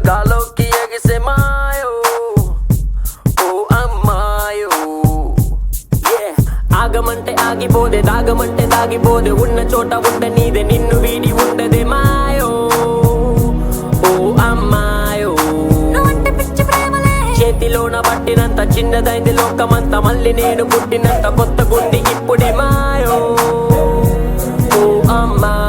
గాలోకి ఎగిసే మాయో ఓ అమ్మాయో. ఆగమంటే ఆగిపోదే, దాగమంటే దాగిపోదే, ఉన్న చోట ఉండ నీదే, నిన్ను వీడి ఉండదే మాయో ఓ అమ్మాయో. చేతిలోన పట్టినంత చిన్నదైంది లోకమంతా, మళ్ళీ నేను పుట్టినంత కొత్త గుండి ఇప్పుడే మాయో ఓ అమ్మాయో.